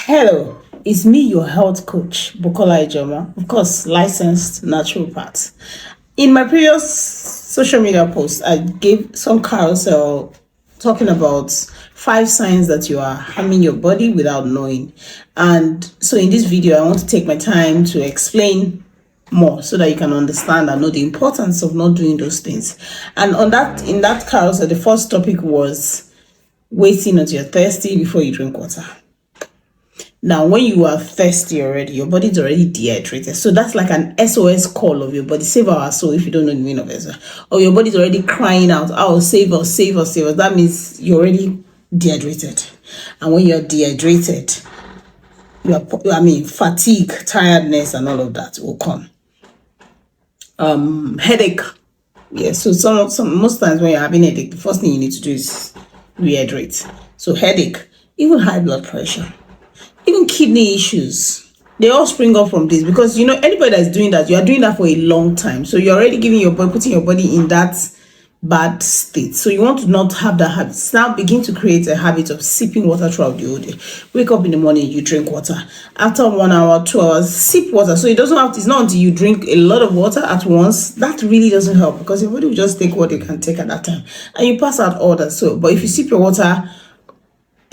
Hello, it's me, your health coach, Bukola Ijoma, of course, licensed naturopath. In my previous social media post, I gave some carousel talking about 5 signs that you are harming your body without knowing. And so in this video, I want to take my time to explain more so that you can understand and know the importance of not doing those things. And in that carousel, the first topic was waiting until you're thirsty before you drink water. Now, when you are thirsty already, your body's already dehydrated. So that's like an SOS call of your body. Save our soul if you don't know the meaning of SOS. Or your body's already crying out, oh, save us, save us, save us. That means you're already dehydrated. And when you're dehydrated, fatigue, tiredness, and all of that will come. Headache. Yeah, so most times when you're having a headache, the first thing you need to do is rehydrate. So headache, even high blood pressure, even kidney issues, they all spring up from this, because anybody that's doing that, you are doing that for a long time, so you're already putting your body in that bad state. So you want to not have that habit. Now begin to create a habit of sipping water throughout the whole day. Wake up in the morning, you drink water. After 1 hour, 2 hours, sip water. So it's not until you drink a lot of water at once that really doesn't help, because your body will just take what it can take at that time and you pass out all that. So but if you sip your water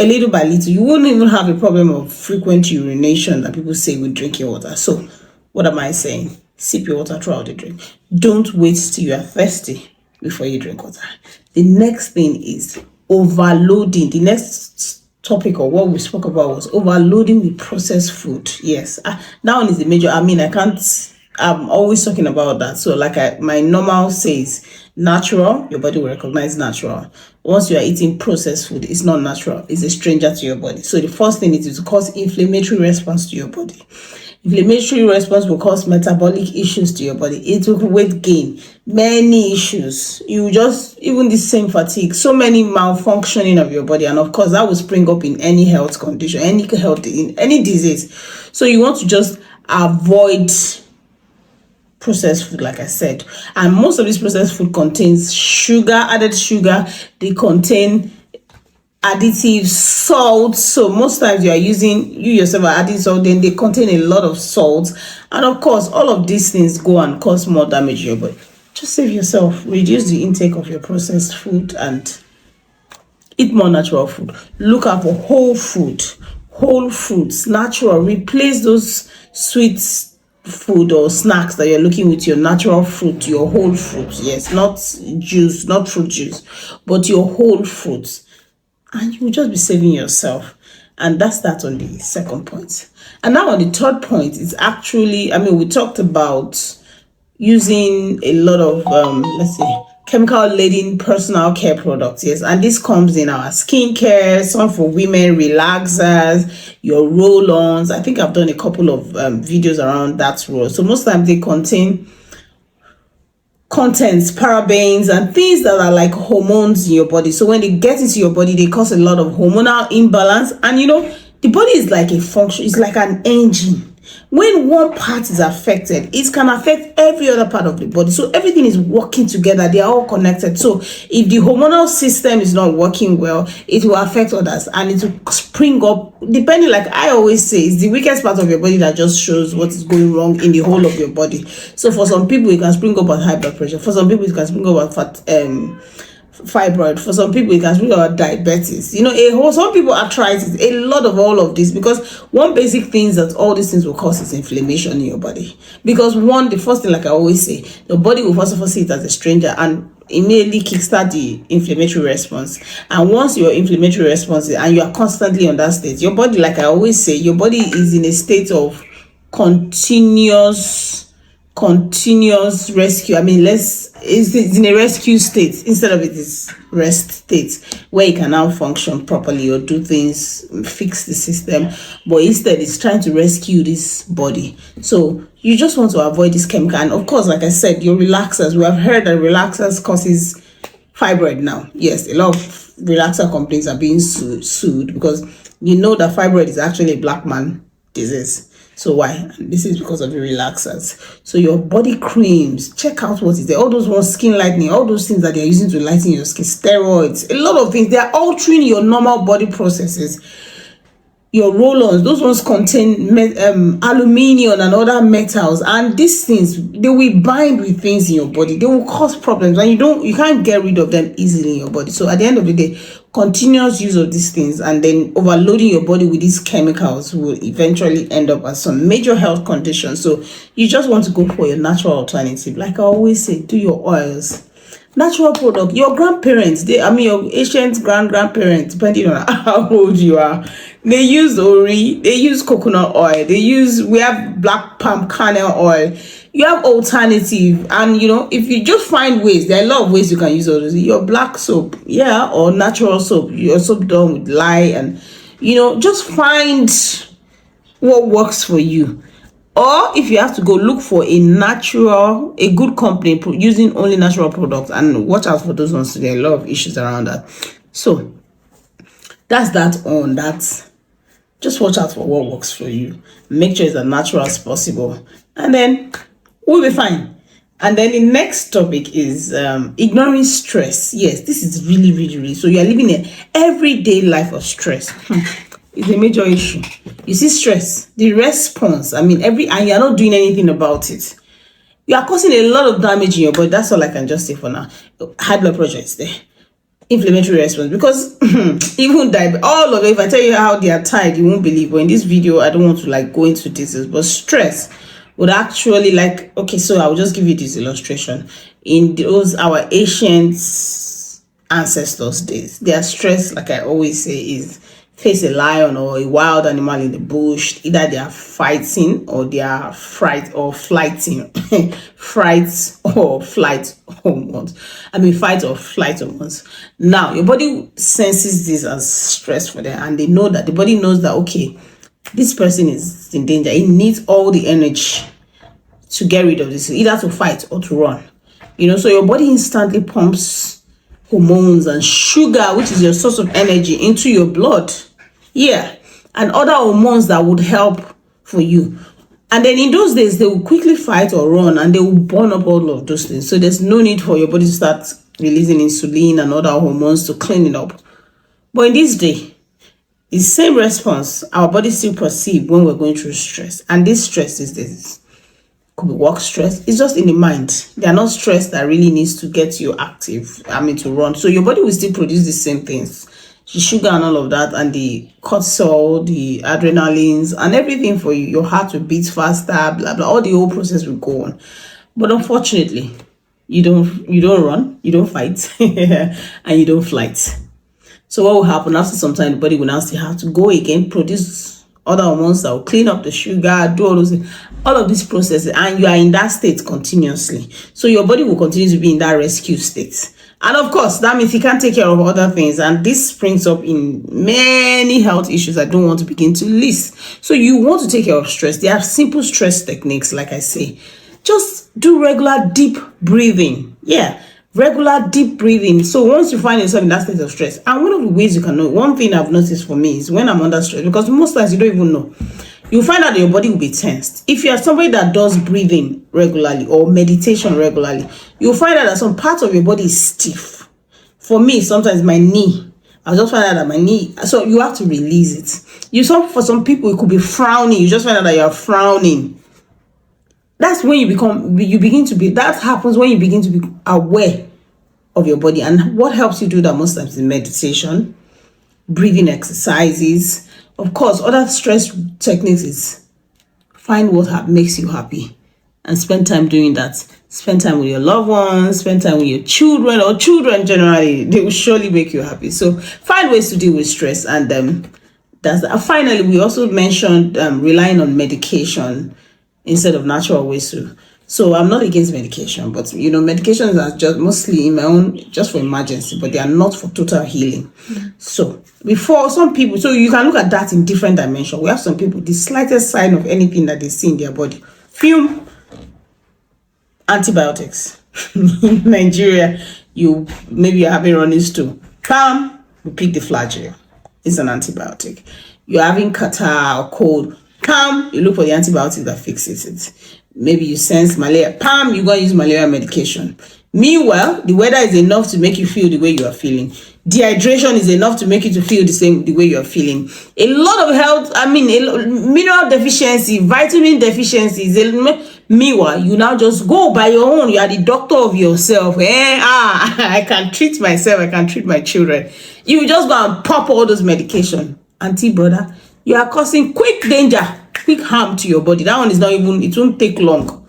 a little by little, you won't even have a problem of frequent urination that people say with drinking water. So what am I saying? Sip your water throughout the drink. Don't wait till you are thirsty before you drink water. The next thing is overloading. The next topic, or what we spoke about, was overloading with processed food. Yes, that one is the major. I'm always talking about that. So like my normal says, natural, your body will recognize natural. Once you are eating processed food, it's not natural, it's a stranger to your body. So the first thing is to cause inflammatory response to your body. Inflammatory response will cause metabolic issues to your body. It will weight gain, many issues. You just, even the same fatigue, so many malfunctioning of your body. And of course, that will spring up in any health condition, in any disease. So you want to just avoid processed food, like I said. And most of this processed food contains added sugar. They contain additives, salt. So most times you yourself are adding salt, then they contain a lot of salt. And of course, all of these things go and cause more damage to your body. Just save yourself, reduce the intake of your processed food and eat more natural food. Look out for whole foods, natural. Replace those sweet food or snacks that you're looking with your natural fruit, your whole fruit. Yes, not juice, not fruit juice, but your whole fruits, and you will just be saving yourself. And that's that on the second point. And now on the third point is actually, we talked about using a lot of chemical-laden personal care products. Yes, and this comes in our skincare, some for women, relaxers, your roll-ons. I think I've done a couple of videos around that role. So most times they contain contents, parabens, and things that are like hormones in your body. So when they get into your body, they cause a lot of hormonal imbalance. And the body is like a function, it's like an engine. When one part is affected, it can affect every other part of the body. So everything is working together. They are all connected. So if the hormonal system is not working well, it will affect others, and it will spring up, depending, like I always say, it's the weakest part of your body that just shows what is going wrong in the whole of your body. So for some people, it can spring up at high blood pressure. For some people, it can spring up at fibroid. For some people, it can spring up diabetes. Some people arthritis. A lot of all of this, because one basic thing that all these things will cause is inflammation in your body. Because the first thing, like I always say, the body will first of all see it as a stranger and immediately kickstart the inflammatory response. And once your inflammatory response and you are constantly on that state, your body, like I always say, your body is in a state of continuous rescue. It's in a rescue state instead of it is rest state, where it can now function properly or do things, fix the system. But instead, it's trying to rescue this body. So you just want to avoid this chemical. And of course, like I said, your relaxers. We have heard that relaxers causes fibroid now. Yes, a lot of relaxer companies are being sued because that fibroid is actually a black man disease. So why? And this is because of the relaxers. So your body creams, check out what is there. All those ones, skin lightening, all those things that they're using to lighten your skin, steroids, a lot of things. They're altering your normal body processes. your roll-ons, those ones contain aluminium and other metals, and these things, they will bind with things in your body. They will cause problems, and you can't get rid of them easily in your body. So at the end of the day, continuous use of these things and then overloading your body with these chemicals will eventually end up as some major health conditions. So you just want to go for your natural alternative. Like I always say, do your oils, natural product. Your grandparents, your ancient grandparents, depending on how old you are, they use ori, they use coconut oil, we have black palm kernel oil. You have alternative, and if you just find ways, there are a lot of ways you can use all those. Your black soap, or natural soap, your soap done with lye, and just find what works for you. Or if you have to go, look for a good company using only natural products, and watch out for those ones. There are a lot of issues around that. So that's that on that. Just watch out for what works for you. Make sure it's as natural as possible, and then we'll be fine. And then the next topic is ignoring stress. Yes, this is really, really, really. So you are living an everyday life of stress. It's a major issue. You see, stress, the response. And you're not doing anything about it. You are causing a lot of damage in your body. That's all I can just say for now. High blood pressure is there. Inflammatory response, because even all of it, if I tell you how they are tied, you won't believe. But in this video, I don't want to go into details, but stress would actually so I'll just give you this illustration. In those our ancient ancestors days, their stress, like I always say, is face a lion or a wild animal in the bush. Either they are fighting or they are fright or flighting. Fright or flight hormones. Fight or flight hormones. Now, your body senses this as stress for them, and they know that the body knows that, okay, this person is in danger. It needs all the energy to get rid of this, either to fight or to run. So your body instantly pumps hormones and sugar, which is your source of energy, into your blood. And other hormones that would help for you. And then in those days, they will quickly fight or run, and they will burn up all of those things. So there's no need for your body to start releasing insulin and other hormones to clean it up. But in this day, the same response our body still perceive when we're going through stress. And this stress is this. Could be work stress. It's just in the mind. They are not stress that really needs to get you active. To run. So your body will still produce the same things. The sugar and all of that, and the cortisol, the adrenalines, and everything for you. Your heart will beat faster, blah blah. All the whole process will go on. But unfortunately, you don't run, you don't fight, and you don't flight. So what will happen after some time? The body will now still have to go again, produce other hormones that will clean up the sugar, do all of these processes, and you are in that state continuously. So your body will continue to be in that rescue state. And of course, that means you can't take care of other things. And this springs up in many health issues I don't want to begin to list. So you want to take care of stress. There are simple stress techniques, like I say. Just do regular deep breathing. Regular deep breathing. So once you find yourself in that state of stress, and one of the ways you can know, one thing I've noticed for me is when I'm under stress, because most times you don't even know. You find out that your body will be tensed. If you are somebody that does breathing regularly or meditation regularly, you'll find out that some part of your body is stiff. For me, sometimes my knee, I'll just find out that my knee, so you have to release it. For some people, it could be frowning. You just find out that you're frowning. That's when that happens when you begin to be aware of your body. And what helps you do that most times is meditation, breathing exercises. Of course, other stress techniques is find what makes you happy and spend time doing that. Spend time with your loved ones, spend time with your children, or children generally. They will surely make you happy. So find ways to deal with stress. And that's that. Finally, we also mentioned relying on medication instead of natural ways to. So I'm not against medication, but medications are just mostly in my own, just for emergency, but they are not for total healing. So before some people, so you can look at that in different dimensions. We have some people, the slightest sign of anything that they see in their body, fume, antibiotics. In Nigeria, you're having running stool. Bam, we pick the flagell. It's an antibiotic. You're having catarrh or cold. Bam, you look for the antibiotic that fixes it. Maybe you sense malaria. Bam, you're going to use malaria medication. Meanwhile, the weather is enough to make you feel the way you are feeling. Dehydration is enough to make you to feel the way you're feeling. A lot of health, mineral deficiency, vitamin deficiencies. Meanwhile, you now just go by your own. You are the doctor of yourself. I can treat myself. I can treat my children. You just go and pop all those medication. Auntie, brother, you are causing quick danger, quick harm to your body. That one is not even, it won't take long.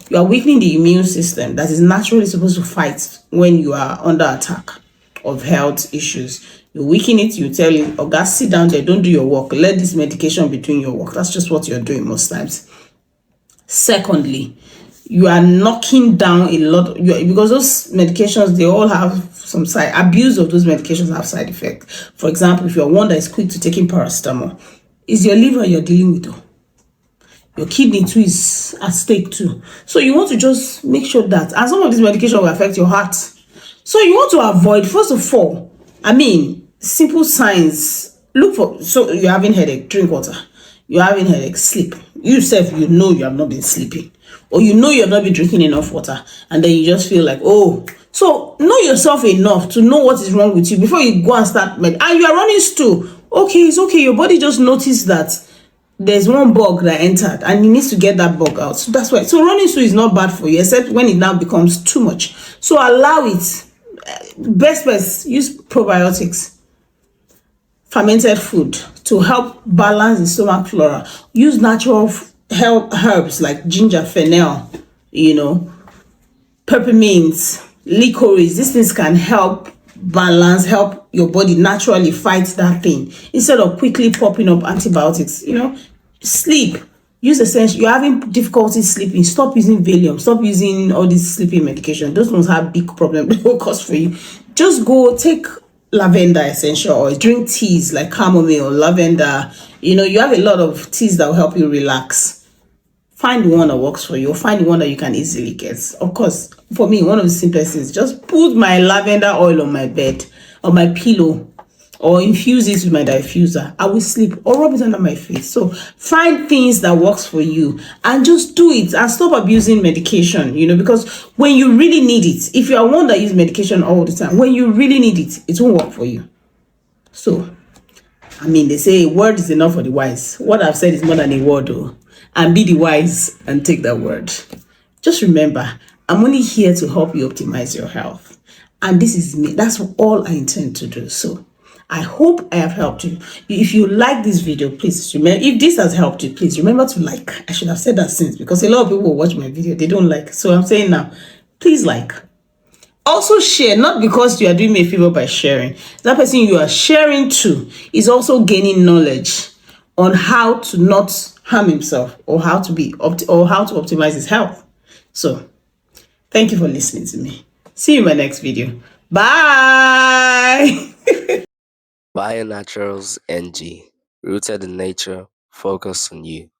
You are weakening the immune system that is naturally supposed to fight when you are under attack of health issues. You weaken it, you tell it, oh, guys, sit down there, don't do your work. Let this medication be doing your work. That's just what you're doing most times. Secondly, you are knocking down a lot because those medications, they all have some side abuse of those medications have side effects. For example, if you're one that is quick to taking paracetamol, is your liver you're dealing with, though. Your kidney too is at stake too. So you want to just make sure that, and some of these medication will affect your heart. So you want to avoid, first of all, simple signs. Look for, so you're having headache, drink water. You're having headache, sleep. You self, you know you have not been sleeping. Or you know you have not been drinking enough water. And then you just feel like, oh. So know yourself enough to know what is wrong with you before you go and start and you are running stool. Okay, it's okay. Your body just noticed that there's one bug that entered and you need to get that bug out. So that's why. So running stool is not bad for you, except when it now becomes too much. So allow it. Best, use probiotics, fermented food to help balance the stomach flora. Use natural herbs like ginger, fennel, peppermint, licorice. These things can help balance, help your body naturally fight that thing instead of quickly popping up antibiotics. Sleep. Use essential. You're having difficulty sleeping. Stop using Valium. Stop using all these sleeping medication. Those ones have big problem. They will cause for you. Just go take lavender essential oil. Drink teas like chamomile, lavender. You have a lot of teas that will help you relax. Find the one that works for you. Find the one that you can easily get. Of course, for me, one of the simplest things, just put my lavender oil on my bed, on my pillow, or infuse it with my diffuser. I will sleep, or rub it under my face. So find things that works for you and just do it, and stop abusing medication, because when you really need it, if you are one that uses medication all the time, when you really need it, it won't work for you. So, they say a word is enough for the wise. What I've said is more than a word, though. And be the wise and take that word. Just remember, I'm only here to help you optimize your health. And this is me. That's all I intend to do. So I hope I have helped you. If you like this video, please remember, if this has helped you, please remember to like. I should have said that since, because a lot of people watch my video, they don't like. So I'm saying now, please like. Also share, not because you are doing me a favor by sharing. That person you are sharing to is also gaining knowledge on how to not harm himself, or how to optimize his health. So thank you for listening to me. See you in my next video. Bye. Bionaturals NG, rooted in nature, focused on you.